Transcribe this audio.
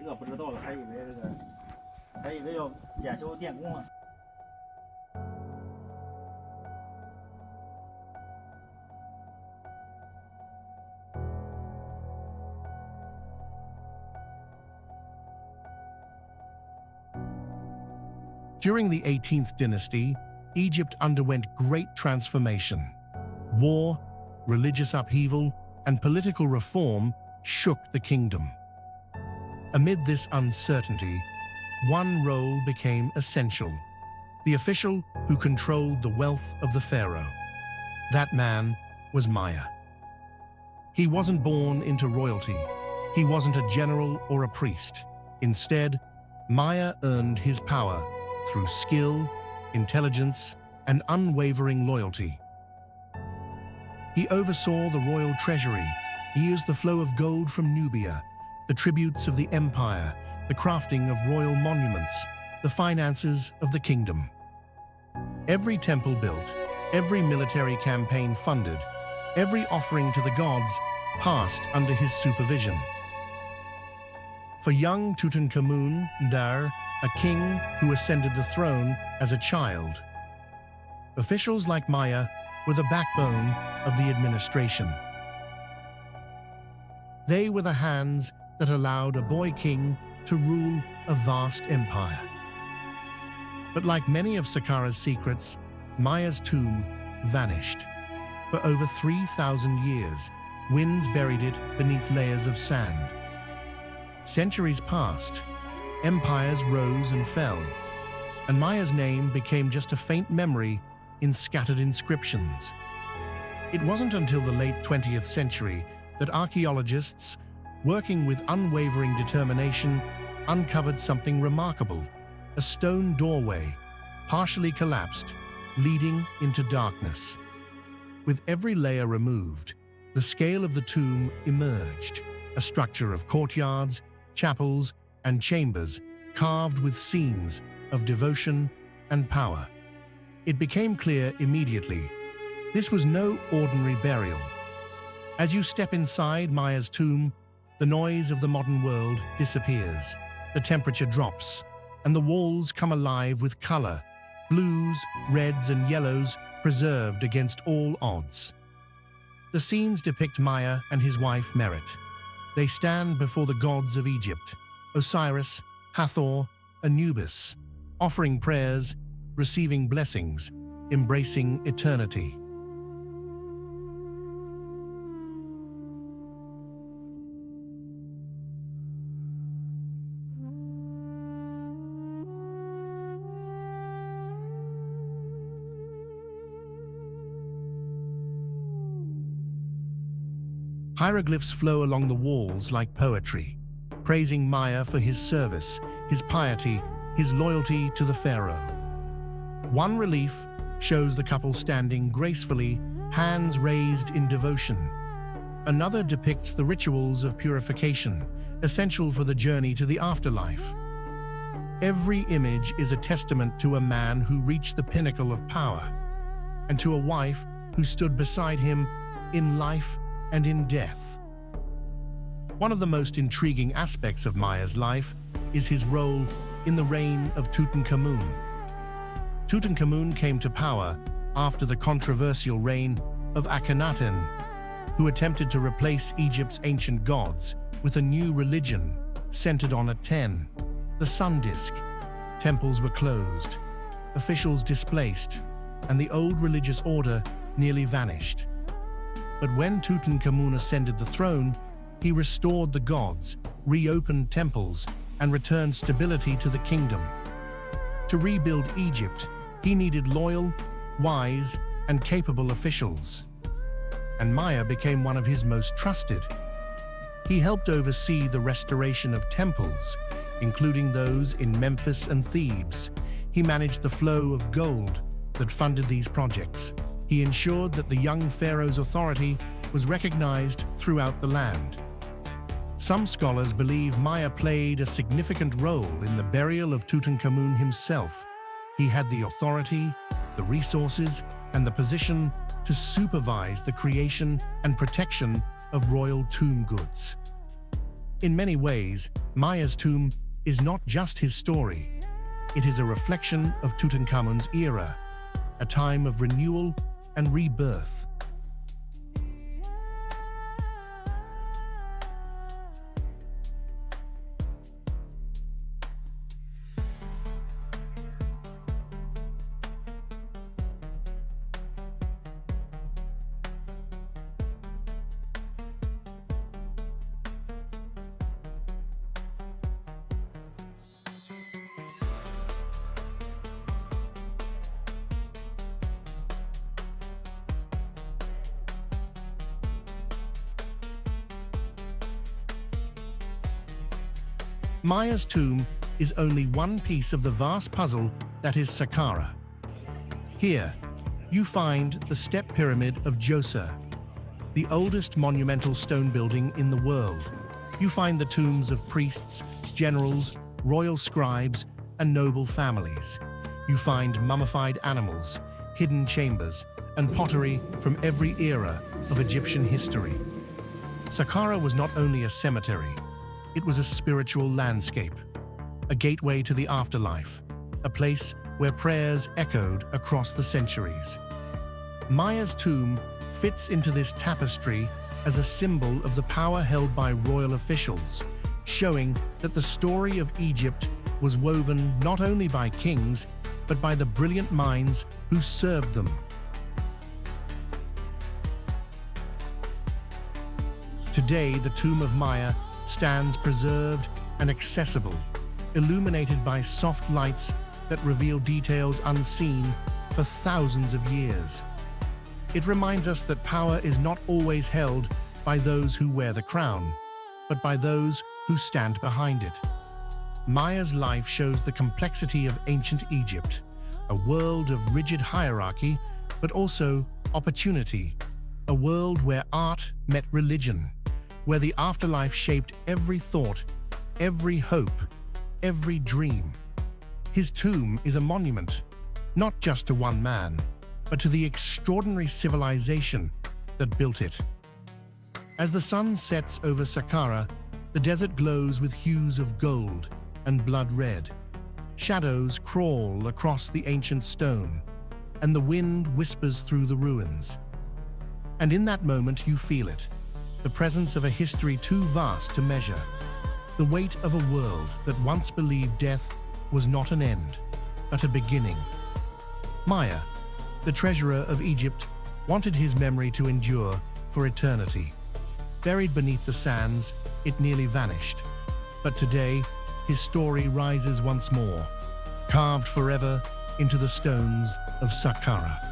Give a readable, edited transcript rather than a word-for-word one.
个不知道了，还以为要检修电工了。During the 18th dynasty, Egypt underwent great transformation. War, religious upheaval, and political reform shook the kingdom. Amid this uncertainty, one role became essential: the official who controlled the wealth of the pharaoh. That man was Maya. He wasn't born into royalty. He wasn't a general or a priest. Instead, Maya earned his power through skill, intelligence, and unwavering loyalty. He oversaw the royal treasury. He used the flow of gold from Nubia, the tributes of the empire, the crafting of royal monuments, the finances of the kingdom. Every temple built, every military campaign funded, every offering to the gods passed under his supervision. For young Tutankhamun, a king who ascended the throne as a child, officials like Maya were the backbone of the administration. They were the hands that allowed a boy king to rule a vast empire. But like many of Saqqara's secrets, Maya's tomb vanished. For over 3,000 years, winds buried it beneath layers of sand. Centuries passed, empires rose and fell, and Maya's name became just a faint memory in scattered inscriptions. It wasn't until the late 20th century that archaeologists, working with unwavering determination, uncovered something remarkable: a stone doorway, partially collapsed, leading into darkness. With every layer removed, the scale of the tomb emerged, a structure of courtyards, chapels, and chambers carved with scenes of devotion and power. It became clear immediately: this was no ordinary burial. As you step inside Maya's tomb, the noise of the modern world disappears, the temperature drops, and the walls come alive with color, blues, reds, and yellows preserved against all odds. The scenes depict Maya and his wife Merit. They stand before the gods of Egypt: Osiris, Hathor, Anubis, offering prayers, receiving blessings, embracing eternity. Hieroglyphs flow along the walls like poetry, praising Maya for his service, his piety, his loyalty to the pharaoh. One relief shows the couple standing gracefully, hands raised in devotion. Another depicts the rituals of purification, essential for the journey to the afterlife. Every image is a testament to a man who reached the pinnacle of power, and to a wife who stood beside him in life and in death. One of the most intriguing aspects of Maya's life is his role in the reign of Tutankhamun. Tutankhamun came to power after the controversial reign of Akhenaten, who attempted to replace Egypt's ancient gods with a new religion centered on Aten, the sun disk. Temples were closed, officials displaced, and the old religious order nearly vanished. But when Tutankhamun ascended the throne, he restored the gods, reopened temples, and returned stability to the kingdom. To rebuild Egypt, he needed loyal, wise, and capable officials. And Maya became one of his most trusted. He helped oversee the restoration of temples, including those in Memphis and Thebes. He managed the flow of gold that funded these projects. He ensured that the young pharaoh's authority was recognized throughout the land. Some scholars believe Maya played a significant role in the burial of Tutankhamun himself. He had the authority, the resources, and the position to supervise the creation and protection of royal tomb goods. In many ways, Maya's tomb is not just his story. It is a reflection of Tutankhamun's era, a time of renewal and rebirth. Maya's tomb is only one piece of the vast puzzle that is Saqqara. Here, you find the step pyramid of Djoser, the oldest monumental stone building in the world. You find the tombs of priests, generals, royal scribes, and noble families. You find mummified animals, hidden chambers, and pottery from every era of Egyptian history. Saqqara was not only a cemetery, it was a spiritual landscape, a gateway to the afterlife, a place where prayers echoed across the centuries. Maya's tomb fits into this tapestry as a symbol of the power held by royal officials, showing that the story of Egypt was woven not only by kings, but by the brilliant minds who served them. Today, the tomb of Maya stands preserved and accessible, illuminated by soft lights that reveal details unseen for thousands of years. It reminds us that power is not always held by those who wear the crown, but by those who stand behind it. Maya's life shows the complexity of ancient Egypt, a world of rigid hierarchy, but also opportunity, a world where art met religion, where the afterlife shaped every thought, every hope, every dream. His tomb is a monument, not just to one man, but to the extraordinary civilization that built it. As the sun sets over Saqqara, the desert glows with hues of gold and blood red. Shadows crawl across the ancient stone, and the wind whispers through the ruins. And in that moment you feel it, the presence of a history too vast to measure, the weight of a world that once believed death was not an end, but a beginning. Maya, the treasurer of Egypt, wanted his memory to endure for eternity. Buried beneath the sands, it nearly vanished. But today, his story rises once more, carved forever into the stones of Saqqara.